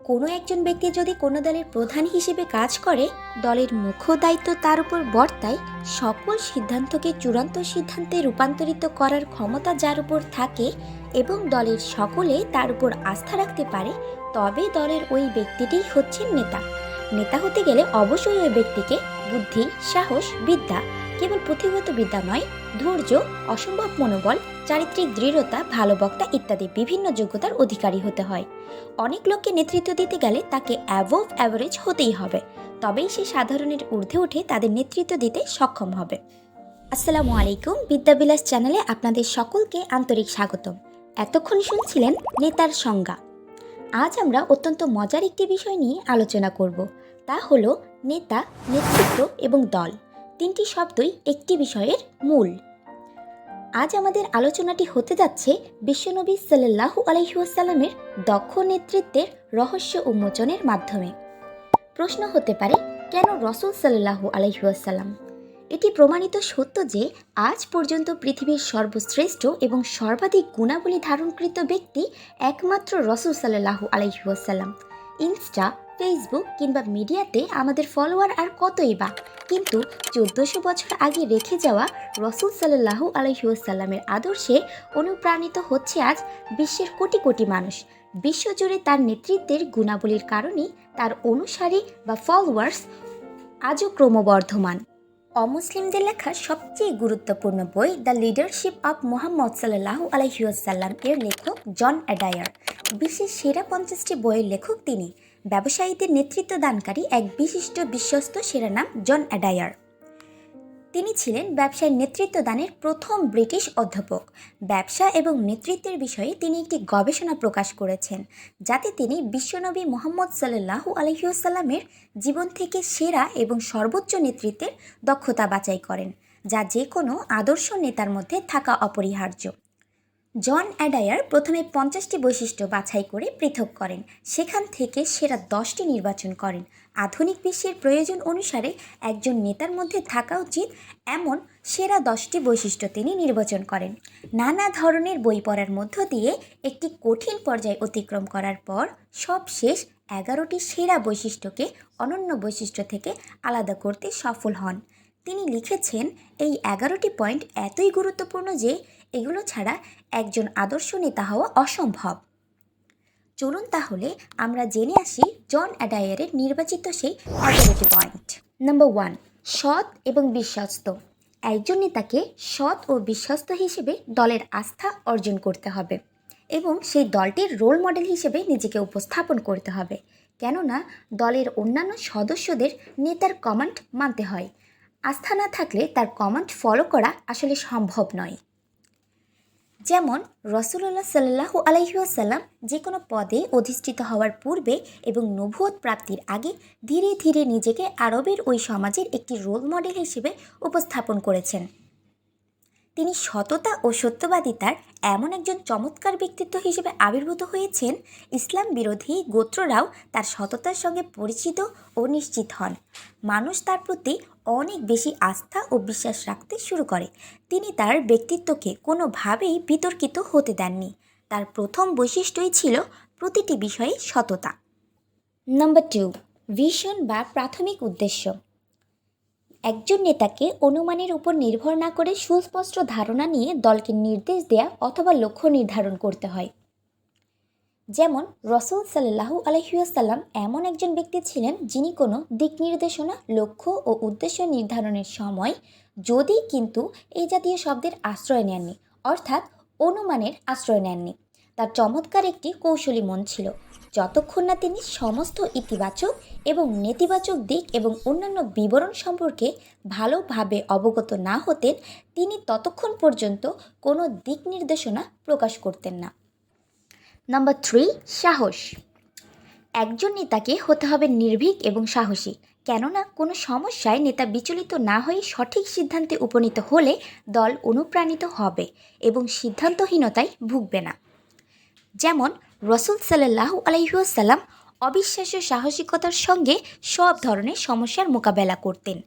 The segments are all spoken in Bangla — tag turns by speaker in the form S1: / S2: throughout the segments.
S1: কোনো একজন ব্যক্তি যদি কোনো দলের প্রধান হিসেবে কাজ করে, দলের মুখ্য দায়িত্ব তার উপর বর্তায়। সকল সিদ্ধান্তকে চূড়ান্ত সিদ্ধান্তে রূপান্তরিত করার ক্ষমতা যার উপর থাকে এবং দলের সকলে তার উপর আস্থা রাখতে পারে, তবে দলের ওই ব্যক্তিটিই হচ্ছেন নেতা। নেতা হতে গেলে অবশ্যই ওই ব্যক্তিকে বুদ্ধি, সাহস, বিদ্যা, কেবল পুঁথিগত বিদ্যা নয়, ধৈর্য, অসম্ভব মনোবল, চারিত্রিক দৃঢ়তা, ভালো বক্তা ইত্যাদি বিভিন্ন যোগ্যতার অধিকারী হতে হয়। অনেক লোককে নেতৃত্ব দিতে গেলে তাকে অ্যাবভ অ্যাভারেজ হতেই হবে, তবেই সে সাধারণের ঊর্ধ্বে উঠে তাদের নেতৃত্ব দিতে সক্ষম হবে। আসসালামু আলাইকুম, বিদ্যাবিলাস চ্যানেলে আপনাদের সকলকে আন্তরিক স্বাগতম। এতক্ষণ শুনছিলেন নেতার সংজ্ঞা। আজ আমরা অত্যন্ত মজার একটি বিষয় নিয়ে আলোচনা করব, তা হলো নেতা, নেতৃত্ব এবং দল। তিনটি শব্দই একটি বিষয়ের মূল। আজ আমাদের আলোচনাটি হতে যাচ্ছে বিশ্বনবী সাল্লাল্লাহু আলাইহি ওয়াসাল্লামের দক্ষ নেতৃত্বের রহস্য উন্মোচনের মাধ্যমে। প্রশ্ন হতে পারে, কেন রাসূল সাল্লাল্লাহু আলাইহি ওয়াসাল্লাম? এটি প্রমাণিত সত্য যে আজ পর্যন্ত পৃথিবীর সর্বশ্রেষ্ঠ এবং সর্বাধিক গুণাবলী ধারণকৃত ব্যক্তি একমাত্র রাসূল সাল্লাল্লাহু আলাইহি ওয়াসাল্লাম। ইনস্টা, ফেসবুক কিংবা মিডিয়াতে আমাদের ফলোয়ার আর কতই বা, কিন্তু 1400 বছর আগে রেখে যাওয়া রাসূল সাল্লাল্লাহু আলাইহি ওয়াসাল্লামের আদর্শে অনুপ্রাণিত হচ্ছে আজ বিশ্বের কোটি কোটি মানুষ। বিশ্বজুড়ে তার নেতৃত্বের গুণাবলীর কারণেই তার অনুসারী বা ফলোয়ার্স আজও ক্রমবর্ধমান। অমুসলিমদের লেখা সবচেয়ে গুরুত্বপূর্ণ বই দ্য লিডারশিপ অব মুহাম্মদ সাল্লাল্লাহু আলাইহি ওয়াসাল্লাম এর লেখক জন অ্যাডায়ার। বিশ্বের সেরা 50টি বইয়ের লেখক তিনি। ব্যবসায়ীদের নেতৃত্ব দানকারী এক বিশিষ্ট বিশ্বস্ত শিরোনাম জন অ্যাডায়ার। তিনি ছিলেন ব্যবসায় নেতৃত্ব দানের প্রথম ব্রিটিশ অধ্যাপক। ব্যবসা এবং নেতৃত্বের বিষয়ে তিনি একটি গবেষণা প্রকাশ করেছেন, যাতে তিনি বিশ্বনবী মুহাম্মদ সাল্লাল্লাহু আলাইহি ওয়াসাল্লামের জীবন থেকে সেরা এবং সর্বোচ্চ নেতৃত্বের দক্ষতা বাছাই করেন, যা যে কোনো আদর্শ নেতার মধ্যে থাকা অপরিহার্য। জন অ্যাডায়ার প্রথমে 50টি বৈশিষ্ট্য বাছাই করে পৃথক করেন, সেখান থেকে সেরা 10টি নির্বাচন করেন। আধুনিক বিশ্বের প্রয়োজন অনুসারে একজন নেতার মধ্যে থাকা উচিত এমন সেরা 10টি বৈশিষ্ট্য তিনি নির্বাচন করেন। নানা ধরনের বই পড়ার মধ্য দিয়ে একটি কঠিন পর্যায় অতিক্রম করার পর সবশেষ 11টি সেরা বৈশিষ্ট্যকে অনন্য বৈশিষ্ট্য থেকে আলাদা করতে সফল হন। তিনি লিখেছেন, এই 11টি পয়েন্ট এতই গুরুত্বপূর্ণ যে এগুলো ছাড়া একজন আদর্শ নেতা হওয়া অসম্ভব। চলুন তাহলে আমরা জেনে আসি জন অ্যাডায়ারের নির্বাচিত সেই 11টি পয়েন্ট। নাম্বার 1, সৎ এবং বিশ্বস্ত। একজন নেতাকে সৎ ও বিশ্বস্ত হিসেবে দলের আস্থা অর্জন করতে হবে এবং সেই দলটির রোল মডেল হিসেবে নিজেকে উপস্থাপন করতে হবে। কেননা দলের অন্যান্য সদস্যদের নেতার কমান্ড মানতে হয়। আস্থা না থাকলে তার কমান্ড ফলো করা আসলে সম্ভব নয়। যেমন রাসূলুল্লাহ সাল্লাল্লাহু আলাইহি ওয়াসাল্লাম যে কোনো পদে অধিষ্ঠিত হওয়ার পূর্বে এবং নবুয়ত প্রাপ্তির আগে ধীরে ধীরে নিজেকে আরবের ওই সমাজের একটি রোল মডেল হিসেবে উপস্থাপন করেছেন। তিনি সততা ও সত্যবাদিতার এমন একজন চমৎকার ব্যক্তিত্ব হিসেবে আবির্ভূত হয়েছেন, ইসলাম বিরোধী গোত্ররাও তার সততার সঙ্গে পরিচিত ও নিশ্চিত হন। মানুষ তার প্রতি অনেক বেশি আস্থা ও বিশ্বাস রাখতে শুরু করে। তিনি তার ব্যক্তিত্বকে কোনোভাবেই বিতর্কিত হতে দেননি। তার প্রথম বৈশিষ্ট্যই ছিল প্রতিটি বিষয়ে সততা। নাম্বার 2, ভিশন বা প্রাথমিক উদ্দেশ্য। একজন নেতাকে অনুমানের উপর নির্ভর না করে সুস্পষ্ট ধারণা নিয়ে দলকে নির্দেশ দেয়া অথবা লক্ষ্য নির্ধারণ করতে হয়। যেমন রাসূল সাল্লাল্লাহু আলাইহি ওয়াসাল্লাম এমন একজন ব্যক্তি ছিলেন যিনি কোনো দিক নির্দেশনা, লক্ষ্য ও উদ্দেশ্য নির্ধারণের সময় যদি কিন্তু এই জাতীয় শব্দের আশ্রয় নেননি, অর্থাৎ অনুমানের আশ্রয় নেননি। তার চমৎকার একটি কৌশলী মন ছিল। যতক্ষণ না তিনি সমস্ত ইতিবাচক এবং নেতিবাচক দিক এবং অন্যান্য বিবরণ সম্পর্কে ভালোভাবে অবগত না হতেন, তিনি ততক্ষণ পর্যন্ত কোনো দিক নির্দেশনা প্রকাশ করতেন না। নাম্বার 3, সাহস। একজন নেতাকে হতে হবে নির্ভীক এবং সাহসী। কেননা কোনো সমস্যায় নেতা বিচলিত না হয়ে সঠিক সিদ্ধান্তে উপনীত হলে দল অনুপ্রাণিত হবে এবং সিদ্ধান্তহীনতায় ভুগবে না। যেমন রাসূল সাল্লাল্লাহু আলাইহি ওয়াসাল্লাম অবিশ্বাস্য সাহসিকতার সঙ্গে সব ধরনের সমস্যার মোকাবেলা করতেন।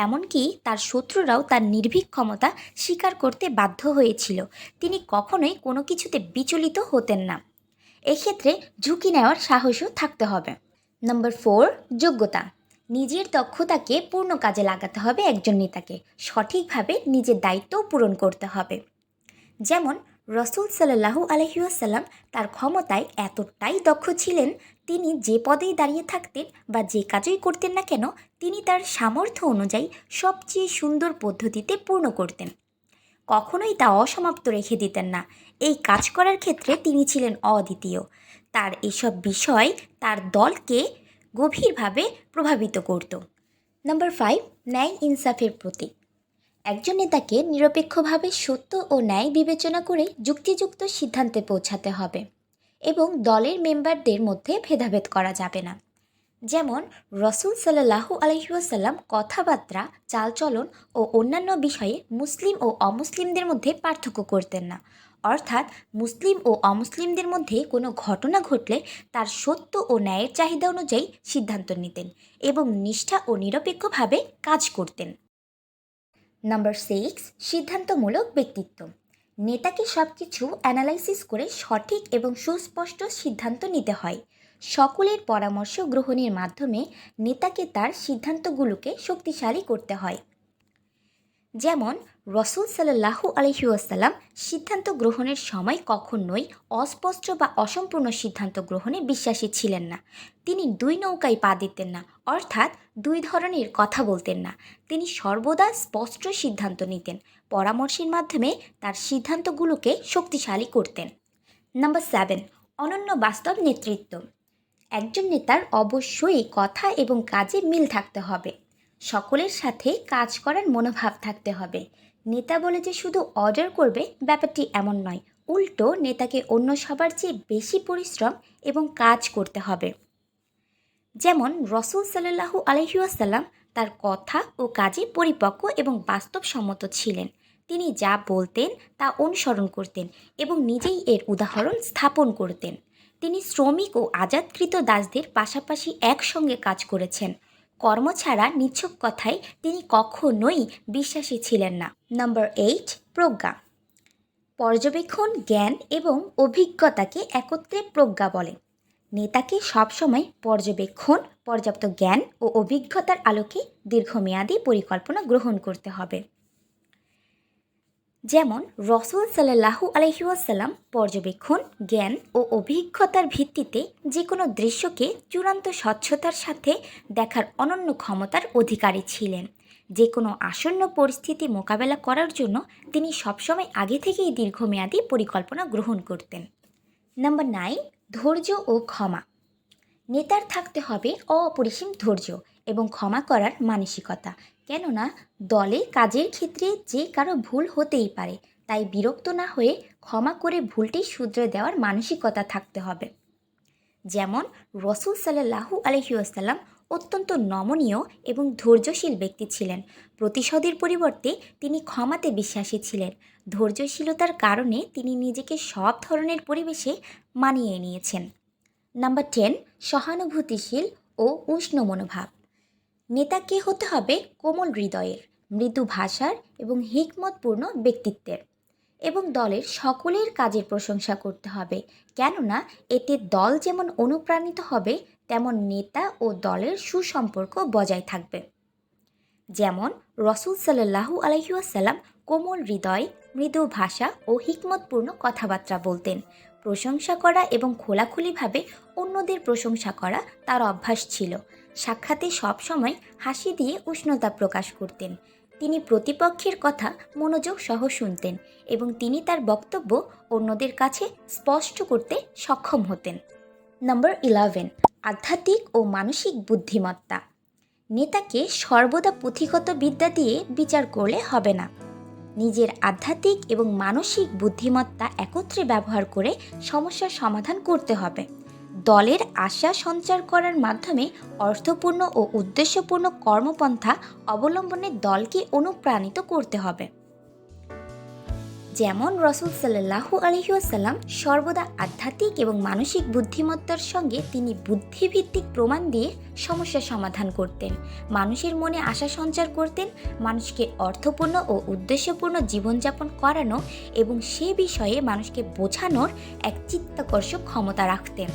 S1: এমনকি তার শত্রুরাও তার নির্ভীক ক্ষমতা স্বীকার করতে বাধ্য হয়েছিল। তিনি কখনোই কোনো কিছুতে বিচলিত হতেন না। এক্ষেত্রে ঝুঁকি নেওয়ার সাহসও থাকতে হবে। নাম্বার 4, যোগ্যতা। নিজের দক্ষতাকে পূর্ণ কাজে লাগাতে হবে একজন নেতাকে, সঠিকভাবে নিজের দায়িত্বও পূরণ করতে হবে। যেমন রসুল সাল্লাল্লাহু আলাইহি ওয়াসাল্লাম তার ক্ষমতায় এতটাই দক্ষ ছিলেন, তিনি যে পদেই দাঁড়িয়ে থাকতেন বা যে কাজই করতেন না কেন, তিনি তার সামর্থ্য অনুযায়ী সবচেয়ে সুন্দর পদ্ধতিতে পূর্ণ করতেন। কখনোই তা অসমাপ্ত রেখে দিতেন না। এই কাজ করার ক্ষেত্রে তিনি ছিলেন অদ্বিতীয়। তার এসব বিষয় তার দলকে গভীরভাবে প্রভাবিত করত। নাম্বার 5, ন্যায় ইনসাফের প্রতীক। একজন নেতাকে নিরপেক্ষভাবে সত্য ও ন্যায় বিবেচনা করে যুক্তিযুক্ত সিদ্ধান্তে পৌঁছাতে হবে এবং দলের মেম্বারদের মধ্যে ভেদাভেদ করা যাবে না। যেমন রসুল সাল্লাল্লাহু আলাইহি ওয়াসাল্লাম কথাবার্তা, চালচলন ও অন্যান্য বিষয়ে মুসলিম ও অমুসলিমদের মধ্যে পার্থক্য করতেন না। অর্থাৎ মুসলিম ও অমুসলিমদের মধ্যে কোনো ঘটনা ঘটলে তার সত্য ও ন্যায়ের চাহিদা অনুযায়ী সিদ্ধান্ত নিতেন এবং নিষ্ঠা ও নিরপেক্ষভাবে কাজ করতেন। নাম্বার 6, সিদ্ধান্তমূলক ব্যক্তিত্ব। নেতাকে সব কিছু অ্যানালাইসিস করে সঠিক এবং সুস্পষ্ট সিদ্ধান্ত নিতে হয়। সকলের পরামর্শ গ্রহণের মাধ্যমে নেতাকে তার সিদ্ধান্তগুলোকে শক্তিশালী করতে হয়। যেমন রসুল সাল্লাল্লাহু আলাইহি ওয়াসাল্লাম সিদ্ধান্ত গ্রহণের সময় কখনোই অস্পষ্ট বা অসম্পূর্ণ সিদ্ধান্ত গ্রহণে বিশ্বাসী ছিলেন না। তিনি 2 নৌকায় পা দিতেন না, অর্থাৎ 2 ধরনের কথা বলতেন না। তিনি সর্বদা স্পষ্ট সিদ্ধান্ত নিতেন, পরামর্শের মাধ্যমে তার সিদ্ধান্তগুলোকে শক্তিশালী করতেন। নাম্বার 7, অনন্য বাস্তব নেতৃত্ব। একজন নেতার অবশ্যই কথা এবং কাজে মিল থাকতে হবে। সকলের সাথে কাজ করার মনোভাব থাকতে হবে। নেতা বলে যে শুধু অর্ডার করবে, ব্যাপারটি এমন নয়। উল্টো নেতাকে অন্য সবার চেয়ে বেশি পরিশ্রম এবং কাজ করতে হবে। যেমন রসুল সাল্লাল্লাহু আলাইহি ওয়াসাল্লাম তার কথা ও কাজে পরিপক্ক এবং বাস্তবসম্মত ছিলেন। তিনি যা বলতেন তা অনুসরণ করতেন এবং নিজেই এর উদাহরণ স্থাপন করতেন। তিনি শ্রমিক ও আজাদকৃত দাসদের পাশাপাশি একসঙ্গে কাজ করেছেন। কর্ম ছাড়া নিছক কথায় তিনি কখনোই বিশ্বাসী ছিলেন না। নাম্বার 8, প্রজ্ঞা। পর্যবেক্ষণ, জ্ঞান এবং অভিজ্ঞতাকে একত্রে প্রজ্ঞা বলে। নেতাকে সবসময় পর্যবেক্ষণ, পর্যাপ্ত জ্ঞান ও অভিজ্ঞতার আলোকে দীর্ঘমেয়াদী পরিকল্পনা গ্রহণ করতে হবে। যেমন রসুল সাল্লাল্লাহু আলাইহি ওয়াসাল্লাম পর্যবেক্ষণ, জ্ঞান ও অভিজ্ঞতার ভিত্তিতে যে কোনো দৃশ্যকে চূড়ান্ত স্বচ্ছতার সাথে দেখার অনন্য ক্ষমতার অধিকারী ছিলেন। যে কোনো আসন্ন পরিস্থিতি মোকাবেলা করার জন্য তিনি সবসময় আগে থেকেই দীর্ঘমেয়াদী পরিকল্পনা গ্রহণ করতেন। নাম্বার 9, ধৈর্য ও ক্ষমা। নেতার থাকতে হবে অপরিসীম ধৈর্য এবং ক্ষমা করার মানসিকতা। কেননা দলে কাজের ক্ষেত্রে যে কারো ভুল হতেই পারে, তাই বিরক্ত না হয়ে ক্ষমা করে ভুলটি শুধরে দেওয়ার মানসিকতা থাকতে হবে। যেমন রসুল সাল্লাল্লাহু আলাইহি ওয়াসাল্লাম অত্যন্ত নমনীয় এবং ধৈর্যশীল ব্যক্তি ছিলেন। প্রতিশোধের পরিবর্তে তিনি ক্ষমাতে বিশ্বাসী ছিলেন। ধৈর্যশীলতার কারণে তিনি নিজেকে সব ধরনের পরিবেশে মানিয়ে নিয়েছেন। নাম্বার 10, সহানুভূতিশীল ও উষ্ণ মনোভাব। নেতাকে হতে হবে কোমল হৃদয়ের, মৃদু ভাষার এবং হিকমতপূর্ণ ব্যক্তিত্বের, এবং দলের সকলের কাজের প্রশংসা করতে হবে। কেননা এতে দল যেমন অনুপ্রাণিত হবে, তেমন নেতা ও দলের সুসম্পর্ক বজায় থাকবে। যেমন রসুল সাল্লাল্লাহু আলাইহি ওয়াসাল্লাম কোমল হৃদয়, মৃদু ভাষা ও হিকমতপূর্ণ কথাবার্তা বলতেন। প্রশংসা করা এবং খোলাখুলিভাবে অন্যদের প্রশংসা করা তার অভ্যাস ছিল। সাক্ষাতে সবসময় হাসি দিয়ে উষ্ণতা প্রকাশ করতেন। তিনি প্রতিপক্ষের কথা মনোযোগ সহ শুনতেন এবং তিনি তার বক্তব্য অন্যদের কাছে স্পষ্ট করতে সক্ষম হতেন। নাম্বার 11, আধ্যাত্মিক ও মানসিক বুদ্ধিমত্তা। নেতাকে সর্বদা পুঁথিগত বিদ্যা দিয়ে বিচার করলে হবে না। নিজের আধ্যাত্মিক এবং মানসিক বুদ্ধিমত্তা একত্রে ব্যবহার করে সমস্যার সমাধান করতে হবে। দলের আশা সঞ্চার করার মাধ্যমে অর্থপূর্ণ ও উদ্দেশ্যপূর্ণ কর্মপন্থা অবলম্বনে দলকে অনুপ্রাণিত করতে হবে। যেমন রসুল সাল্লাল্লাহু আলাইহি ওয়াসাল্লাম সর্বদা আধ্যাত্মিক এবং মানসিক বুদ্ধিমত্তার সঙ্গে তিনি বুদ্ধিভিত্তিক প্রমাণ দিয়ে সমস্যার সমাধান করতেন, মানুষের মনে আশা সঞ্চার করতেন, মানুষকে অর্থপূর্ণ ও উদ্দেশ্যপূর্ণ জীবনযাপন করানো এবং সে বিষয়ে মানুষকে বোঝানোর এক চিত্তাকর্ষক ক্ষমতা রাখতেন।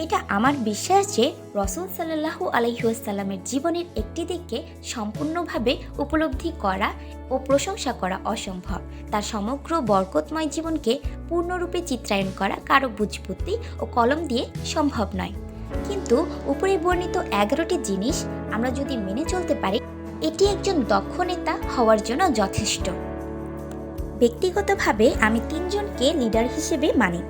S1: এটা আমার বিশ্বাস যে রসুল সাল্লাল্লাহু আলাইহি ওয়াসাল্লামের জীবনের একটি দিককে সম্পূর্ণভাবে উপলব্ধি করা ও প্রশংসা করা অসম্ভব। তার সমগ্র বরকতময় জীবনকে পূর্ণরূপে চিত্রায়ন করা কারো বুঝবুদ্ধি ও কলম দিয়ে সম্ভব নয়। কিন্তু উপরে বর্ণিত 11টি জিনিস আমরা যদি মেনে চলতে পারি, এটি একজন দক্ষ নেতা হওয়ার জন্য যথেষ্ট। ব্যক্তিগতভাবে আমি 3 জনকে লিডার হিসেবে মানি।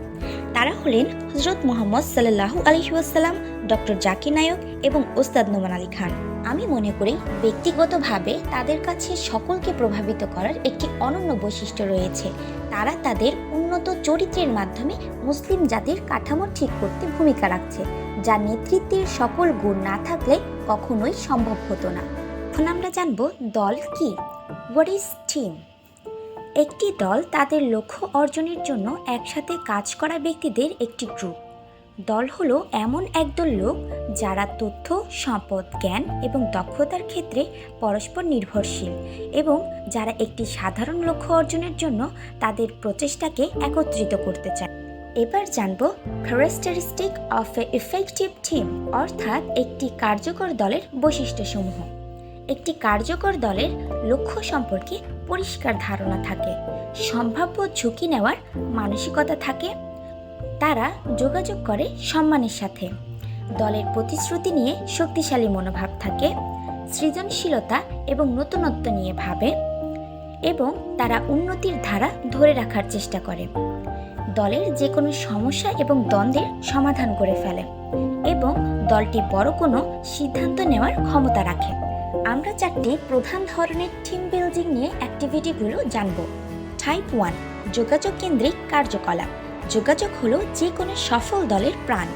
S1: তারা হলেন হযরত মুহাম্মদ সাল্লাল্লাহু আলাইহি ওয়াসাল্লাম, ডক্টর জাকির নায়ক এবং ওস্তাদ নোমান আলী খান। আমি মনে করি ব্যক্তিগতভাবে তাদের কাছে সকলকে প্রভাবিত করার একটি অনন্য বৈশিষ্ট্য রয়েছে। তারা তাদের উন্নত চরিত্রের মাধ্যমে মুসলিম জাতির কাঠামো ঠিক করতে ভূমিকা রাখছে, যা নেতৃত্বের সকল গুণ না থাকলে কখনোই সম্ভব হতো না। এখন আমরা জানব দল কি। What is team? একটি দল তাদের লক্ষ্য অর্জনের জন্য একসাথে কাজ করা ব্যক্তিদের একটি গ্রুপ। দল হলো এমন একদল লোক যারা তথ্য, সম্পদ, জ্ঞান এবং দক্ষতার ক্ষেত্রে পরস্পর নির্ভরশীল এবং যারা একটি সাধারণ লক্ষ্য অর্জনের জন্য তাদের প্রচেষ্টাকে একত্রিত করতে চায়। এবার জানব characteristic of A effective team, অর্থাৎ একটি কার্যকর দলের বৈশিষ্ট্যসমূহ। একটি কার্যকর দলের লক্ষ্য সম্পর্কে পরিষ্কার ধারণা থাকে, সম্ভাব্য ঝুঁকি নেওয়ার মানসিকতা থাকে, তারা যোগাযোগ করে সম্মানের সাথে, দলের প্রতিশ্রুতি নিয়ে শক্তিশালী মনোভাব থাকে, সৃজনশীলতা এবং নতুনত্ব নিয়ে ভাবে এবং তারা উন্নতির ধারা ধরে রাখার চেষ্টা করে, দলের যে কোনো সমস্যা এবং দ্বন্দ্বের সমাধান করে ফেলে এবং দলটি বড় কোনো সিদ্ধান্ত নেওয়ার ক্ষমতা রাখে। আমরা 4টি প্রধান ধরনের টিম বিল্ডিং নিয়ে অ্যাক্টিভিটিগুলো জানব। টাইপ 1, যোগাযোগ কেন্দ্রিক কার্যকলাপ। যোগাযোগ হলো যে কোনো সফল দলের প্রাণ।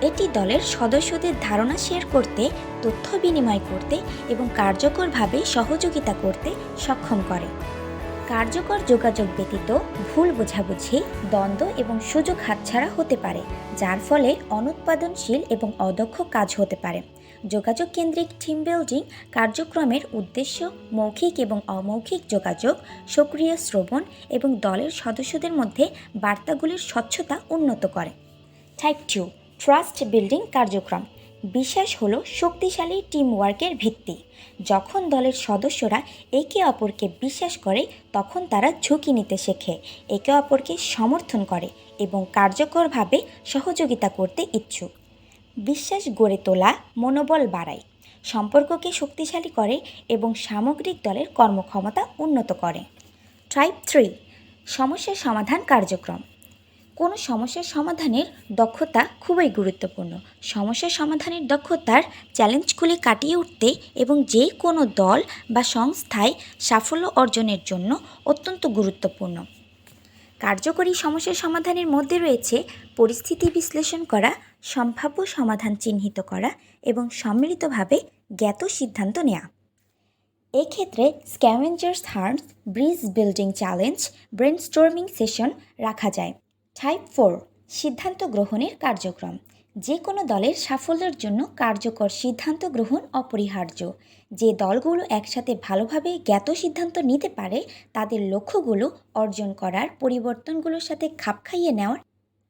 S1: এটি দলের সদস্যদের ধারণা শেয়ার করতে, তথ্য বিনিময় করতে এবং কার্যকরভাবে সহযোগিতা করতে সক্ষম করে। কার্যকর যোগাযোগ ব্যতীত ভুল বোঝাবুঝি, দ্বন্দ্ব এবং সুযোগ হাতছাড়া হতে পারে, যার ফলে অনুৎপাদনশীল এবং অদক্ষ কাজ হতে পারে। যোগাযোগ কেন্দ্রিক টিম বিল্ডিং কার্যক্রমের উদ্দেশ্য মৌখিক এবং অমৌখিক যোগাযোগ, সক্রিয় শ্রবণ এবং দলের সদস্যদের মধ্যে বার্তাগুলির স্বচ্ছতা উন্নত করে। টাইপ 2, ট্রাস্ট বিল্ডিং কার্যক্রম। বিশ্বাস হলো শক্তিশালী টিম ওয়ার্কের ভিত্তি। যখন দলের সদস্যরা একে অপরকে বিশ্বাস করে, তখন তারা ঝুঁকি নিতে শেখে, একে অপরকে সমর্থন করে এবং কার্যকরভাবে সহযোগিতা করতে ইচ্ছুক। বিশ্বাস গড়ে তোলা মনোবল বাড়ায়, সম্পর্ককে শক্তিশালী করে এবং সামগ্রিক দলের কর্মক্ষমতা উন্নত করে। টাইপ 3, সমস্যা সমাধান কার্যক্রম। কোনো সমস্যার সমাধানের দক্ষতা খুবই গুরুত্বপূর্ণ। সমস্যা সমাধানের দক্ষতার চ্যালেঞ্জগুলি কাটিয়ে উঠতে এবং যে কোনো দল বা সংস্থায় সাফল্য অর্জনের জন্য অত্যন্ত গুরুত্বপূর্ণ। কার্যকরী সমস্যা সমাধানের মধ্যে রয়েছে পরিস্থিতি বিশ্লেষণ করা, সম্ভাব্য সমাধান চিহ্নিত করা এবং সম্মিলিতভাবে জ্ঞাত সিদ্ধান্ত নেওয়া। এক্ষেত্রে scavengers hunt, bridge building challenge, brainstorming session রাখা যায়। টাইপ 4, সিদ্ধান্ত গ্রহণের কার্যক্রম। যে কোনো দলের সাফল্যের জন্য কার্যকর সিদ্ধান্ত গ্রহণ অপরিহার্য। যে দলগুলো একসাথে ভালোভাবে জ্ঞাত সিদ্ধান্ত নিতে পারে, তাদের লক্ষ্যগুলো অর্জন করার, পরিবর্তনগুলোর সাথে খাপ খাইয়ে নেওয়ার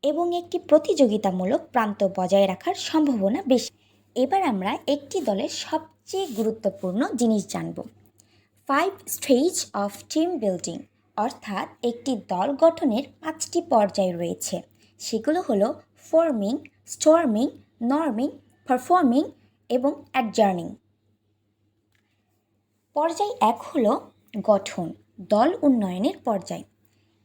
S1: এবং একটি প্রতিযোগিতামূলক প্রান্ত বজায় রাখার সম্ভাবনা বেশি। এবার আমরা একটি দলের সবচেয়ে গুরুত্বপূর্ণ জিনিস জানব। 5 স্টেজ অফ টিম বিল্ডিং, অর্থাৎ একটি দল গঠনের 5টি পর্যায় রয়েছে। সেগুলো হলো ফর্মিং, স্টর্মিং, নর্মিং, পারফর্মিং এবং অ্যাডজার্নিং। পর্যায় 1 হলো গঠন, দল উন্নয়নের পর্যায়।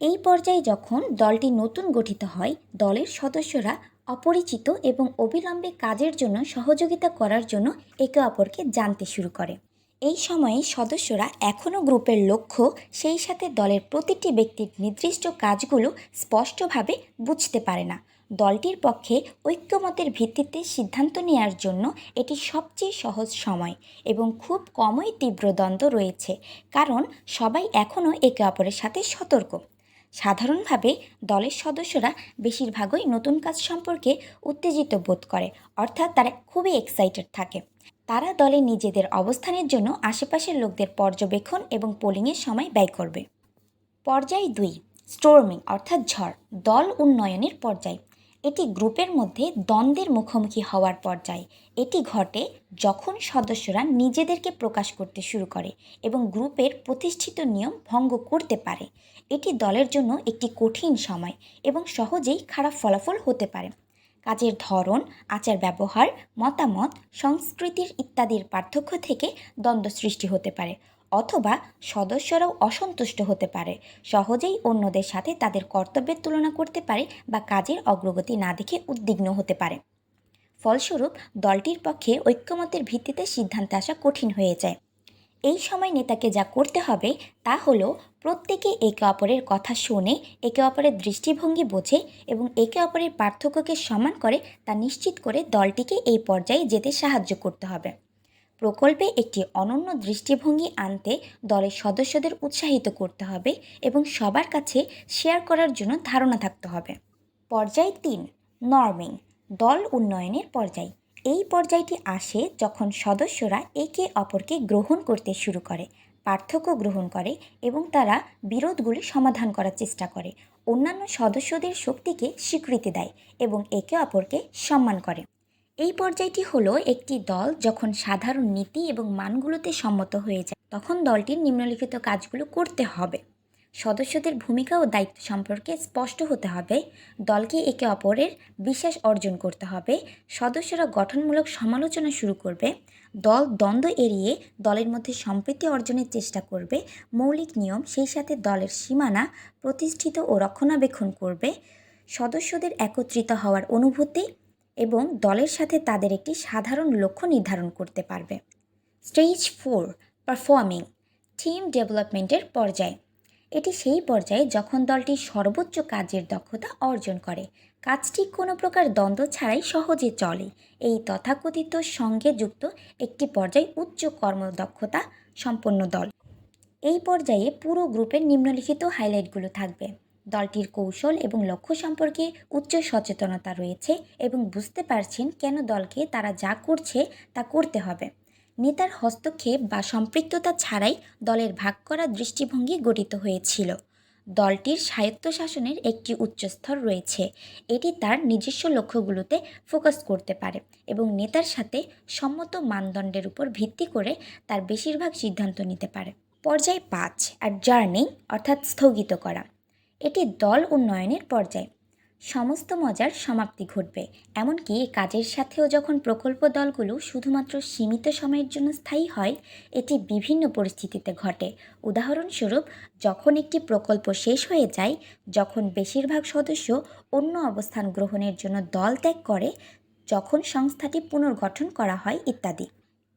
S1: এই পর্যায়ে যখন দলটি নতুন গঠিত হয়, দলের সদস্যরা অপরিচিত এবং অবিলম্বে কাজের জন্য সহযোগিতা করার জন্য একে অপরকে জানতে শুরু করে। এই সময়ে সদস্যরা এখনও গ্রুপের লক্ষ্য, সেই সাথে দলের প্রতিটি ব্যক্তির নির্দিষ্ট কাজগুলো স্পষ্টভাবে বুঝতে পারে না। দলটির পক্ষে ঐক্যমতের ভিত্তিতে সিদ্ধান্ত নেওয়ার জন্য এটি সবচেয়ে সহজ সময় এবং খুব কমই তীব্র দ্বন্দ্ব রয়েছে, কারণ সবাই এখনও একে অপরের সাথে সতর্ক। সাধারণভাবে দলের সদস্যরা বেশিরভাগই নতুন কাজ সম্পর্কে উত্তেজিত বোধ করে, অর্থাৎ তারা খুবই এক্সাইটেড থাকে। তারা দলে নিজেদের অবস্থানের জন্য আশেপাশের লোকদের পর্যবেক্ষণ এবং পোলিংয়ের সময় ব্যয় করবে। পর্যায় 2, স্টর্মিং অর্থাৎ ঝড়, দল উন্নয়নের পর্যায়। এটি গ্রুপের মধ্যে দ্বন্দ্বের মুখোমুখি হওয়ার পর্যায়। এটি ঘটে যখন সদস্যরা নিজেদেরকে প্রকাশ করতে শুরু করে এবং গ্রুপের প্রতিষ্ঠিত নিয়ম ভঙ্গ করতে পারে। এটি দলের জন্য একটি কঠিন সময় এবং সহজেই খারাপ ফলাফল হতে পারে। কাজের ধরন, আচার ব্যবহার, মতামত, সংস্কৃতির ইত্যাদির পার্থক্য থেকে দ্বন্দ্ব সৃষ্টি হতে পারে, অথবা সদস্যরাও অসন্তুষ্ট হতে পারে, সহজেই অন্যদের সাথে তাদের কর্তব্যের তুলনা করতে পারে বা কাজের অগ্রগতি না দেখে উদ্বিগ্ন হতে পারে। ফলস্বরূপ দলটির পক্ষে ঐক্যমতের ভিত্তিতে সিদ্ধান্তে আসা কঠিন হয়ে যায়। এই সময় নেতাকে যা করতে হবে তা হলো প্রত্যেকে একে অপরের কথা শুনে, একে অপরের দৃষ্টিভঙ্গি বোঝে এবং একে অপরের পার্থক্যকে সম্মান করে তা নিশ্চিত করে দলটিকে এই পর্যায়ে যেতে সাহায্য করতে হবে। প্রকল্পে একটি অনন্য দৃষ্টিভঙ্গি আনতে দলের সদস্যদের উৎসাহিত করতে হবে এবং সবার কাছে শেয়ার করার জন্য ধারণা থাকতে হবে। পর্যায় 3, নর্মিং, দল উন্নয়নের পর্যায়। এই পর্যায়টি আসে যখন সদস্যরা একে অপরকে গ্রহণ করতে শুরু করে, পার্থক্য গ্রহণ করে এবং তারা বিরোধগুলি সমাধান করার চেষ্টা করে, অন্যান্য সদস্যদের শক্তিকে স্বীকৃতি দেয় এবং একে অপরকে সম্মান করে। এই পর্যায়টি হলো একটি দল যখন সাধারণ নীতি এবং মানগুলোতে সম্মত হয়ে যায়, তখন দলটির নিম্নলিখিত কাজগুলো করতে হবে। সদস্যদের ভূমিকা ও দায়িত্ব সম্পর্কে স্পষ্ট হতে হবে। দলকে একে অপরের বিশ্বাস অর্জন করতে হবে। সদস্যরা গঠনমূলক সমালোচনা শুরু করবে। দল দ্বন্দ্ব এড়িয়ে দলের মধ্যে সম্প্রীতি অর্জনের চেষ্টা করবে। মৌলিক নিয়ম, সেই সাথে দলের সীমানা প্রতিষ্ঠিত ও রক্ষণাবেক্ষণ করবে। সদস্যদের একত্রিত হওয়ার অনুভূতি এবং দলের সাথে তাদের একটি সাধারণ লক্ষ্য নির্ধারণ করতে পারবে। স্টেজ 4, পারফর্মিং, টিম ডেভেলপমেন্টের পর্যায়। এটি সেই পর্যায়ে যখন দলটি সর্বোচ্চ কাজের দক্ষতা অর্জন করে। কাজটি কোনো প্রকার দ্বন্দ্ব ছাড়াই সহজে চলে। এই তথাকথিত সঙ্গে যুক্ত একটি পর্যায়ে উচ্চ কর্মদক্ষতা সম্পন্ন দল। এই পর্যায়ে পুরো গ্রুপের নিম্নলিখিত হাইলাইটগুলো থাকবে। দলটির কৌশল এবং লক্ষ্য সম্পর্কে উচ্চ সচেতনতা রয়েছে এবং বুঝতে পারছেন কেন দলকে তারা যা করছে তা করতে হবে। নেতার হস্তক্ষেপ বা সম্পৃক্ততা ছাড়াই দলের ভাগ করা দৃষ্টিভঙ্গি গঠিত হয়েছিল। দলটির স্বায়ত্তশাসনের একটি উচ্চ স্তর রয়েছে। এটি তার নিজস্ব লক্ষ্যগুলোতে ফোকাস করতে পারে এবং নেতার সাথে সম্মত মানদণ্ডের উপর ভিত্তি করে তার বেশিরভাগ সিদ্ধান্ত নিতে পারে। পর্যায় 5, অ্যাডজার্নিং অর্থাৎ স্থগিত করা। এটি দল উন্নয়নের পর্যায়। সমস্ত মজার সমাপ্তি ঘটবে, এমনকি কাজের সাথেও যখন প্রকল্প দলগুলো শুধুমাত্র সীমিত সময়ের জন্য স্থায়ী হয়। এটি বিভিন্ন পরিস্থিতিতে ঘটে। উদাহরণস্বরূপ, যখন একটি প্রকল্প শেষ হয়ে যায়, যখন বেশিরভাগ সদস্য অন্য অবস্থান গ্রহণের জন্য দল ত্যাগ করে, যখন সংস্থাটি পুনর্গঠন করা হয় ইত্যাদি।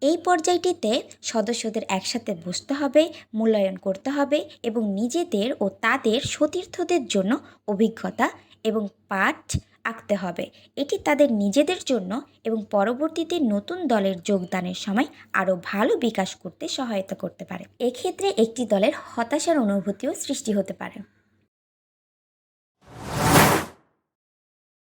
S1: এই পর্যায়টিতে সদস্যদের একসাথে বসতে হবে, মূল্যায়ন করতে হবে এবং নিজেদের ও তাদের সতীর্থদের জন্য অভিজ্ঞতা এবং পাঠ আঁকতে হবে। এটি তাদের নিজেদের জন্য এবং পরবর্তীতে নতুন দলের যোগদানের সময় আরও ভালো বিকাশ করতে সহায়তা করতে পারে। এক্ষেত্রে একটি দলের হতাশার অনুভূতিও সৃষ্টি হতে পারে।